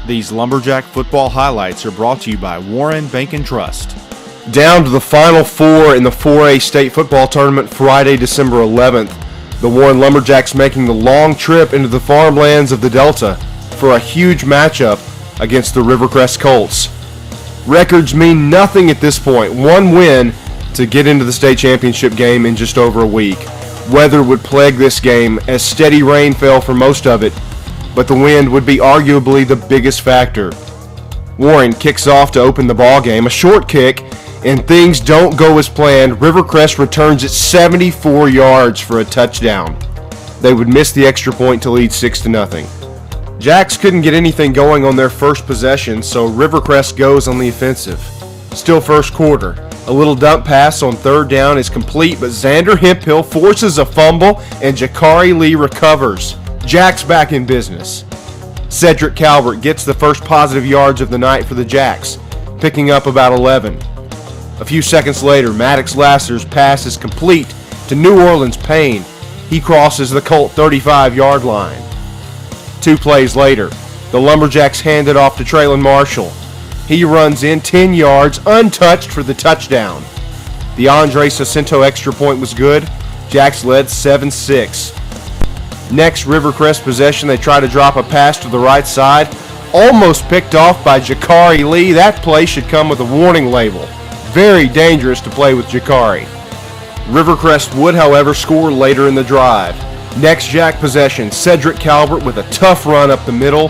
These Lumberjack football highlights are brought to you by Warren Bank and Trust. Down to the Final Four in the 4A state football tournament Friday, December 11th. The Warren Lumberjacks making the long trip into the farmlands of the Delta for a huge matchup against the Rivercrest Colts. Records mean nothing at this point. One win to get into the state championship game in just over a week. Weather would plague this game as steady rain fell for most of it, but the wind would be arguably the biggest factor. Warren kicks off to open the ball game, a short kick, and things don't go as planned. Rivercrest returns it 74 yards for a touchdown. They would miss the extra point to lead 6-0. Jacks couldn't get anything going on their first possession, so Rivercrest goes on the offensive. Still first quarter. A little dump pass on third down is complete, but Xander Hemphill forces a fumble and Jakari Lee recovers. Jacks back in business. Cedric Calvert gets the first positive yards of the night for the Jacks, picking up about 11. A few seconds later, Maddox Lasser's pass is complete to New Orleans Payne. He crosses the Colt 35-yard line. 2 plays later, the Lumberjacks hand it off to Traylon Marshall. He runs in 10 yards untouched for the touchdown. The Andre Jacinto extra point was good. Jacks led 7-6. Next Rivercrest possession, they try to drop a pass to the right side. Almost picked off by Jakari Lee. That play should come with a warning label. Very dangerous to play with Jakari. Rivercrest would, however, score later in the drive. Next Jack possession, Cedric Calvert with a tough run up the middle.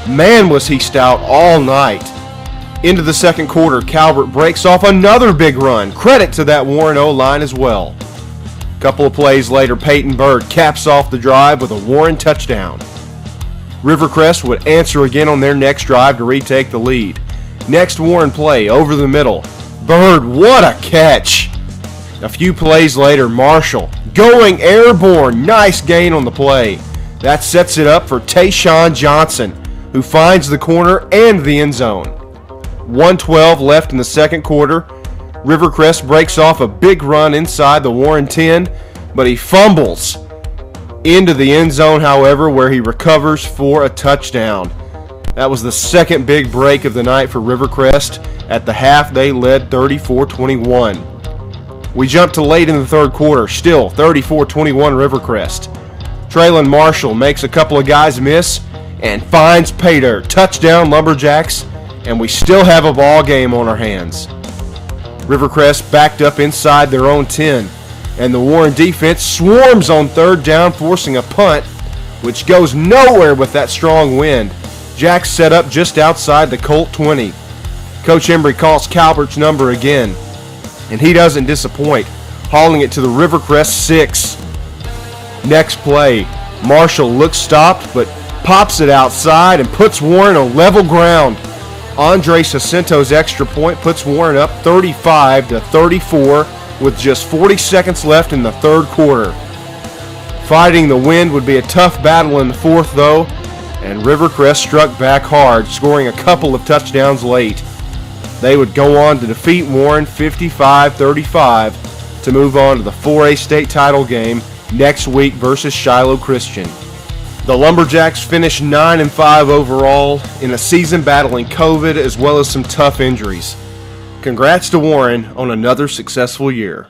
Man, was he stout all night. Into the second quarter, Calvert breaks off another big run. Credit to that Warren O-line as well. Couple of plays later, Peyton Bird caps off the drive with a Warren touchdown. Rivercrest would answer again on their next drive to retake the lead. Next Warren play, over the middle. Bird, what a catch! A few plays later, Marshall going airborne. Nice gain on the play. That sets it up for Tayshawn Johnson, who finds the corner and the end zone. 1:12 left in the second quarter. Rivercrest breaks off a big run inside the Warren 10, but he fumbles into the end zone, however, where he recovers for a touchdown. That was the second big break of the night for Rivercrest. At the half, they led 34-21. We jump to late in the third quarter, still 34-21 Rivercrest. Traylon Marshall makes a couple of guys miss and finds pay dirt. Touchdown Lumberjacks, and we still have a ball game on our hands. Rivercrest backed up inside their own 10, and the Warren defense swarms on third down, forcing a punt, which goes nowhere with that strong wind. Jacks set up just outside the Colt 20. Coach Embry calls Calvert's number again, and he doesn't disappoint, hauling it to the Rivercrest 6. Next play, Marshall looks stopped, but pops it outside and puts Warren on level ground. Andre Jacinto's extra point puts Warren up 35-34 with just 40 seconds left in the third quarter. Fighting the wind would be a tough battle in the fourth, though, and Rivercrest struck back hard, scoring a couple of touchdowns late. They would go on to defeat Warren 55-35 to move on to the 4A state title game next week versus Shiloh Christian. The Lumberjacks finished 9-5 overall in a season battling COVID as well as some tough injuries. Congrats to Warren on another successful year.